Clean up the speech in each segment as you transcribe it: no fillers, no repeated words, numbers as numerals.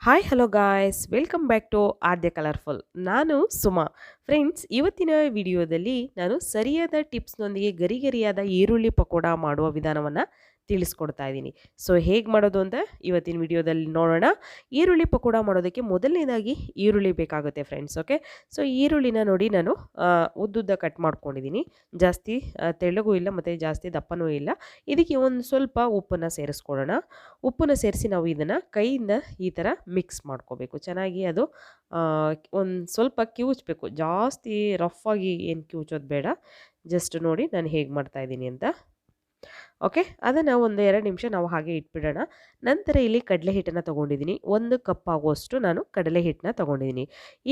Hi hello guys welcome back to Aadya colourful. ನಾನು Suma. Friends, ಇವತ್ತಿನ ವಿಡಿಯೋದಲ್ಲಿ ನಾನು ಸರಿಯಾದ ಟಿಪ್ಸ್ನೊಂದಿಗೆ ಗರಿಗರಿಯಾದ ಈರುಳ್ಳಿ ಪಕೋಡ ಮಾಡುವ ವಿಧಾನವನ್ನು ತಿಳಿಸ್ಕೊಡ್ತಾ ಇದ್ದೀನಿ. ಸೊ ಹೇಗೆ ಮಾಡೋದು ಅಂತ ಇವತ್ತಿನ ವಿಡಿಯೋದಲ್ಲಿ ನೋಡೋಣ. ಈರುಳ್ಳಿ ಪಕೋಡ ಮಾಡೋದಕ್ಕೆ ಮೊದಲನೇದಾಗಿ ಈರುಳ್ಳಿ ಬೇಕಾಗುತ್ತೆ ಫ್ರೆಂಡ್ಸ್. ಓಕೆ, ಸೊ ಈರುಳ್ಳಿನ ನೋಡಿ ನಾನು ಉದ್ದುದ್ದ ಕಟ್ ಮಾಡ್ಕೊಂಡಿದ್ದೀನಿ. ಜಾಸ್ತಿ ತೆಳ್ಳಗೂ ಇಲ್ಲ ಮತ್ತು ಜಾಸ್ತಿ ದಪ್ಪನೂ ಇಲ್ಲ. ಇದಕ್ಕೆ ಒಂದು ಸ್ವಲ್ಪ ಉಪ್ಪನ್ನು ಸೇರಿಸ್ಕೊಳ್ಳೋಣ. ಉಪ್ಪನ್ನು ಸೇರಿಸಿ ನಾವು ಇದನ್ನು ಕೈಯಿಂದ ಈ ಥರ ಮಿಕ್ಸ್ ಮಾಡ್ಕೋಬೇಕು. ಚೆನ್ನಾಗಿ ಅದು ಒಂದು ಸ್ವಲ್ಪ ಕಿವುಚಬೇಕು. ಜಾಸ್ತಿ ರಫ್ ಆಗಿ ಏನು ಕಿವುಚೋದು ಬೇಡ. ಜಸ್ಟ್ ನೋಡಿ ನಾನು ಹೇಗೆ ಮಾಡ್ತಾಯಿದ್ದೀನಿ ಅಂತ. ಓಕೆ, ಅದನ್ನು ಒಂದು 2 ನಿಮಿಷ ನಾವು ಹಾಗೆ ಇಟ್ಬಿಡೋಣ. ನಂತರ ಇಲ್ಲಿ ಕಡಲೆ ಹಿಟ್ಟನ್ನು ತೊಗೊಂಡಿದ್ದೀನಿ. 1 ಕಪ್ ಆಗುವಷ್ಟು ನಾನು ಕಡಲೆ ಹಿಟ್ಟನ್ನ ತೊಗೊಂಡಿದ್ದೀನಿ.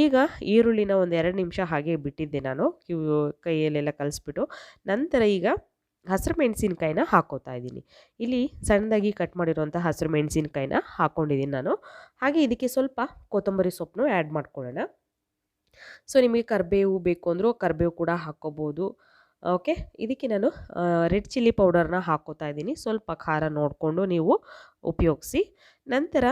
ಈಗ ಈರುಳ್ಳಿನ ಒಂದು 2 ನಿಮಿಷ ಹಾಗೆ ಬಿಟ್ಟಿದ್ದೆ ನಾನು ಕೈಯಲ್ಲೆಲ್ಲ ಕಲಿಸ್ಬಿಟ್ಟು. ನಂತರ ಈಗ ಹಸಿರು ಮೆಣಸಿನ್ಕಾಯಿನ ಹಾಕೋತಾ ಇದ್ದೀನಿ. ಇಲ್ಲಿ ಸಣ್ಣದಾಗಿ ಕಟ್ ಮಾಡಿರುವಂಥ ಹಸಿರು ಮೆಣಸಿನ್ಕಾಯಿನ ಹಾಕ್ಕೊಂಡಿದ್ದೀನಿ ನಾನು. ಹಾಗೆ ಇದಕ್ಕೆ ಸ್ವಲ್ಪ ಕೊತ್ತಂಬರಿ ಸೊಪ್ಪನ್ನು ಆ್ಯಡ್ ಮಾಡ್ಕೊಳ್ಳೋಣ. ಸೊ ನಿಮಗೆ ಕರಿಬೇವು ಬೇಕು ಅಂದರೂ ಕರಿಬೇವು ಕೂಡ ಹಾಕ್ಕೋಬೋದು. ಓಕೆ, ಇದಕ್ಕೆ ನಾನು ರೆಡ್ ಚಿಲ್ಲಿ ಪೌಡರ್ನ ಹಾಕ್ಕೋತಾ ಇದ್ದೀನಿ. ಸ್ವಲ್ಪ ಖಾರ ನೋಡಿಕೊಂಡು ನೀವು ಉಪಯೋಗಿಸಿ. ನಂತರ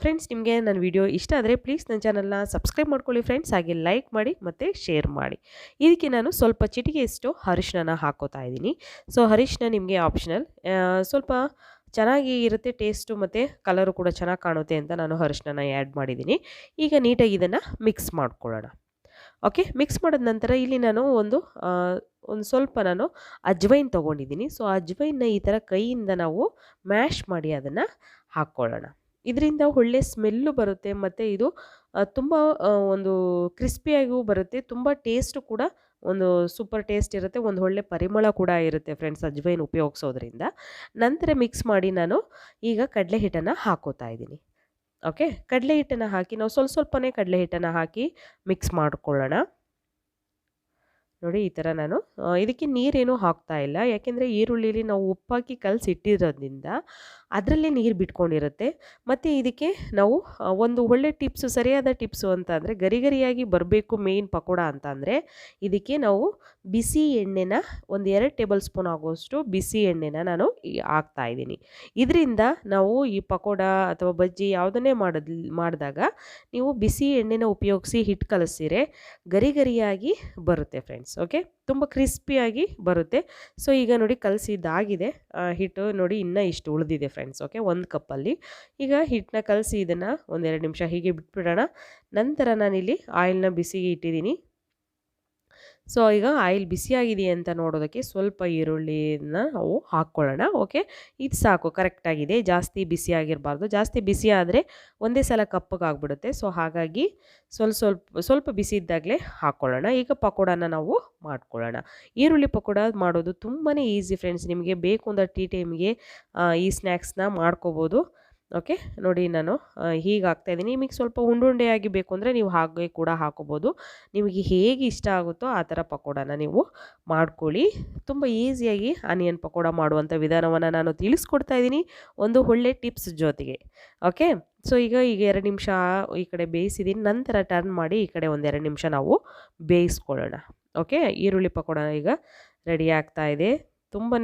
ಫ್ರೆಂಡ್ಸ್, ನಿಮಗೆ ನನ್ನ ವಿಡಿಯೋ ಇಷ್ಟ ಆದರೆ ಪ್ಲೀಸ್ ನನ್ನ ಚಾನಲ್ನ ಸಬ್ಸ್ಕ್ರೈಬ್ ಮಾಡ್ಕೊಳ್ಳಿ ಫ್ರೆಂಡ್ಸ್. ಹಾಗೆ ಲೈಕ್ ಮಾಡಿ ಮತ್ತು ಶೇರ್ ಮಾಡಿ. ಇದಕ್ಕೆ ನಾನು ಸ್ವಲ್ಪ ಚಿಟಿಕೆಯಷ್ಟು ಅರಿಶಿನ ಹಾಕ್ಕೋತಾ ಇದ್ದೀನಿ. ಸೊ ಅರಿಶಿನ ನಿಮಗೆ ಆಪ್ಷನಲ್. ಸ್ವಲ್ಪ ಚೆನ್ನಾಗಿ ಇರುತ್ತೆ ಟೇಸ್ಟು ಮತ್ತು ಕಲರು ಕೂಡ ಚೆನ್ನಾಗಿ ಕಾಣುತ್ತೆ ಅಂತ ನಾನು ಅರಿಶಿನ ಆ್ಯಡ್ ಮಾಡಿದ್ದೀನಿ. ಈಗ ನೀಟಾಗಿ ಇದನ್ನು ಮಿಕ್ಸ್ ಮಾಡ್ಕೊಳ್ಳೋಣ. ಓಕೆ, ಮಿಕ್ಸ್ ಮಾಡಿದ ನಂತರ ಇಲ್ಲಿ ನಾನು ಒಂದು ಸ್ವಲ್ಪ ನಾನು ಅಜ್ವೈನ್ ತೊಗೊಂಡಿದ್ದೀನಿ. ಸೊ ಅಜ್ವೈನ್ನ ಈ ಥರ ಕೈಯಿಂದ ನಾವು ಮ್ಯಾಶ್ ಮಾಡಿ ಅದನ್ನು ಹಾಕ್ಕೊಳ್ಳೋಣ. ಇದರಿಂದ ಒಳ್ಳೆ ಸ್ಮೆಲ್ಲು ಬರುತ್ತೆ ಮತ್ತು ಇದು ತುಂಬ ಒಂದು ಕ್ರಿಸ್ಪಿಯಾಗೂ ಬರುತ್ತೆ. ತುಂಬ ಟೇಸ್ಟು ಕೂಡ ಒಂದು ಸೂಪರ್ ಟೇಸ್ಟ್ ಇರುತ್ತೆ. ಒಂದು ಒಳ್ಳೆ ಪರಿಮಳ ಕೂಡ ಇರುತ್ತೆ ಫ್ರೆಂಡ್ಸ್ ಅಜ್ವೈನ್ ಉಪಯೋಗಿಸೋದ್ರಿಂದ. ನಂತರ ಮಿಕ್ಸ್ ಮಾಡಿ ನಾನು ಈಗ ಕಡಲೆ ಹಿಟ್ಟನ್ನು ಹಾಕೋತಾ ಇದ್ದೀನಿ. ಓಕೆ, ಕಡಲೆ ಹಿಟ್ಟನ್ನು ಹಾಕಿ ನಾವು ಸ್ವಲ್ಪನೇ ಕಡಲೆ ಹಿಟ್ಟನ್ನು ಹಾಕಿ ಮಿಕ್ಸ್ ಮಾಡ್ಕೊಳ್ಳೋಣ. ನೋಡಿ ಈ ಥರ ನಾನು ಇದಕ್ಕೆ ನೀರೇನೂ ಹಾಕ್ತಾ ಇಲ್ಲ. ಯಾಕೆಂದರೆ ಈರುಳ್ಳಿಲಿ ನಾವು ಉಪ್ಪಾಕಿ ಕಲಸಿಟ್ಟಿರೋದ್ರಿಂದ ಅದರಲ್ಲೇ ನೀರು ಬಿಟ್ಕೊಂಡಿರುತ್ತೆ. ಮತ್ತು ಇದಕ್ಕೆ ನಾವು ಒಂದು ಒಳ್ಳೆ ಟಿಪ್ಸು, ಸರಿಯಾದ ಟಿಪ್ಸು ಅಂತ ಅಂದರೆ ಗರಿಗರಿಯಾಗಿ ಬರಬೇಕು ಮೇಯ್ನ್ ಪಕೋಡ ಅಂತ ಅಂದರೆ ಇದಕ್ಕೆ ನಾವು ಬಿಸಿ ಎಣ್ಣೆನ ಒಂದು 2 ಟೇಬಲ್ ಸ್ಪೂನ್ ಆಗುವಷ್ಟು ಬಿಸಿ ಎಣ್ಣೆನ ನಾನು ಹಾಕ್ತಾಯಿದ್ದೀನಿ. ಇದರಿಂದ ನಾವು ಈ ಪಕೋಡ ಅಥವಾ ಬಜ್ಜಿ ಯಾವುದನ್ನೇ ಮಾಡಿದಾಗ ನೀವು ಬಿಸಿ ಎಣ್ಣೆನ ಉಪಯೋಗಿಸಿ ಹಿಟ್ಟು ಕಲಸಿರೆ ಗರಿಗರಿಯಾಗಿ ಬರುತ್ತೆ ಫ್ರೆಂಡ್ಸ್. ಓಕೆ, ತುಂಬ ಕ್ರಿಸ್ಪಿಯಾಗಿ ಬರುತ್ತೆ. ಸೊ ಈಗ ನೋಡಿ ಕಲಸಿದ್ದಾಗಿದೆ ಹಿಟ್ಟು. ನೋಡಿ ಇನ್ನೂ ಇಷ್ಟು ಉಳಿದಿದೆ ಫ್ರೆಂಡ್ಸ್. ಓಕೆ, 1 ಕಪ್ಪಲ್ಲಿ ಈಗ ಹಿಟ್ಟನ್ನ ಕಲಸಿ ಇದನ್ನು ಒಂದು 2 ನಿಮಿಷ ಹೀಗೆ ಬಿಟ್ಬಿಡೋಣ. ನಂತರ ನಾನಿಲ್ಲಿ ಆಯಿಲ್ನ ಬಿಸಿಗೆ ಇಟ್ಟಿದ್ದೀನಿ. ಸೊ ಈಗ ಆಯಿಲ್ ಬಿಸಿಯಾಗಿದೆಯೇ ಅಂತ ನೋಡೋದಕ್ಕೆ ಸ್ವಲ್ಪ ಈರುಳ್ಳಿನ ನಾವು ಹಾಕ್ಕೊಳ್ಳೋಣ. ಓಕೆ, ಇದು ಸಾಕು, ಕರೆಕ್ಟಾಗಿದೆ. ಜಾಸ್ತಿ ಬಿಸಿಯಾಗಿರಬಾರ್ದು. ಜಾಸ್ತಿ ಬಿಸಿ ಆದರೆ ಒಂದೇ ಸಲ ಕಪ್ಪಗಾಗ್ಬಿಡುತ್ತೆ. ಸೊ ಹಾಗಾಗಿ ಸ್ವಲ್ಪ ಬಿಸಿ ಇದ್ದಾಗಲೇ ಹಾಕ್ಕೊಳ್ಳೋಣ. ಈಗ ಪಕೋಡನ ನಾವು ಮಾಡ್ಕೊಳ್ಳೋಣ. ಈರುಳ್ಳಿ ಪಕೋಡ ಮಾಡೋದು ತುಂಬಾ ಈಸಿ ಫ್ರೆಂಡ್ಸ್. ನಿಮಗೆ ಬೇಕು ಅಂದರೆ ಟೀ ಟೈಮ್ಗೆ ಈ ಸ್ನ್ಯಾಕ್ಸ್ನ ಮಾಡ್ಕೋಬೋದು. ಓಕೆ, ನೋಡಿ ನಾನು ಹೀಗೆ ಹಾಕ್ತಾಯಿದ್ದೀನಿ. ನಿಮಗೆ ಸ್ವಲ್ಪ ಉಂಡುಂಡೆಯಾಗಿ ಬೇಕು ಅಂದರೆ ನೀವು ಹಾಗೆ ಕೂಡ ಹಾಕೋಬೋದು. ನಿಮಗೆ ಹೇಗೆ ಇಷ್ಟ ಆಗುತ್ತೋ ಆ ಥರ ಪಕೋಡನ ನೀವು ಮಾಡ್ಕೊಳ್ಳಿ. ತುಂಬ ಈಸಿಯಾಗಿ ಆನಿಯನ್ ಪಕೋಡ ಮಾಡುವಂಥ ವಿಧಾನವನ್ನು ನಾನು ತಿಳಿಸ್ಕೊಡ್ತಾ ಇದ್ದೀನಿ ಒಂದು ಒಳ್ಳೆ ಟಿಪ್ಸ್ ಜೊತೆಗೆ. ಓಕೆ, ಸೊ ಈಗ 2 ನಿಮಿಷ ಈ ಕಡೆ ಬೇಯಿಸಿದ್ದೀನಿ. ನಂತರ ಟರ್ನ್ ಮಾಡಿ ಈ ಕಡೆ ಒಂದು 2 ನಿಮಿಷ ನಾವು ಬೇಯಿಸ್ಕೊಳ್ಳೋಣ. ಓಕೆ, ಈರುಳ್ಳಿ ಪಕೋಡ ಈಗ ರೆಡಿ ಆಗ್ತಾ ಇದೆ. ತುಂಬಾ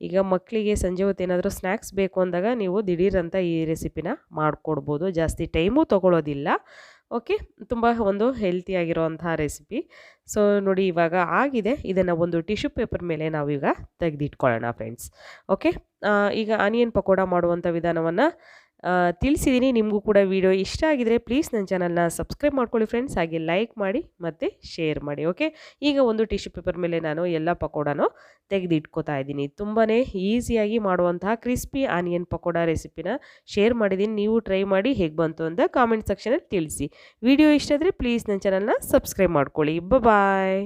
ಈಗ ಮಕ್ಕಳಿಗೆ ಸಂಜೆ ಹೊತ್ತು ಏನಾದರೂ ಸ್ನ್ಯಾಕ್ಸ್ ಬೇಕು ಅಂದಾಗ ನೀವು ದಿಢೀರಂತ ಈ ರೆಸಿಪಿನ ಮಾಡಿಕೊಡ್ಬೋದು. ಜಾಸ್ತಿ ಟೈಮೂ ತೊಗೊಳ್ಳೋದಿಲ್ಲ. ಓಕೆ, ತುಂಬ ಒಂದು ಹೆಲ್ತಿಯಾಗಿರೋವಂತಹ ರೆಸಿಪಿ. ಸೊ ನೋಡಿ ಇವಾಗ ಆಗಿದೆ. ಇದನ್ನು ಒಂದು ಟಿಶ್ಯೂ ಪೇಪರ್ ಮೇಲೆ ನಾವೀಗ ತೆಗೆದಿಟ್ಕೊಳ್ಳೋಣ ಫ್ರೆಂಡ್ಸ್. ಓಕೆ, ಈಗ ಆನಿಯನ್ ಪಕೋಡ ಮಾಡುವಂಥ ವಿಧಾನವನ್ನು ತಿಳಿಸಿದ್ದೀನಿ. ನಿಮಗೂ ಕೂಡ ವಿಡಿಯೋ ಇಷ್ಟ ಆಗಿದರೆ ಪ್ಲೀಸ್ ನನ್ನ ಚಾನಲ್ನ ಸಬ್ಸ್ಕ್ರೈಬ್ ಮಾಡ್ಕೊಳ್ಳಿ ಫ್ರೆಂಡ್ಸ್. ಹಾಗೆ ಲೈಕ್ ಮಾಡಿ ಮತ್ತು ಶೇರ್ ಮಾಡಿ. ಓಕೆ, ಈಗ ಒಂದು ಟಿಶ್ಯೂ ಪೇಪರ್ ಮೇಲೆ ನಾನು ಎಲ್ಲ ಪಕೋಡನೂ ತೆಗೆದಿಟ್ಕೋತಾ ಇದ್ದೀನಿ. ತುಂಬಾ ಈಸಿಯಾಗಿ ಮಾಡುವಂತಹ ಕ್ರಿಸ್ಪಿ ಆನಿಯನ್ ಪಕೋಡ ರೆಸಿಪಿನ ಶೇರ್ ಮಾಡಿದ್ದೀನಿ. ನೀವು ಟ್ರೈ ಮಾಡಿ ಹೇಗೆ ಬಂತು ಅಂತ ಕಾಮೆಂಟ್ ಸೆಕ್ಷನಲ್ಲಿ ತಿಳಿಸಿ. ವಿಡಿಯೋ ಇಷ್ಟ ಆದರೆ ಪ್ಲೀಸ್ ನನ್ನ ಚಾನಲ್ನ ಸಬ್ಸ್ಕ್ರೈಬ್ ಮಾಡ್ಕೊಳ್ಳಿ. ಬಾಯ್.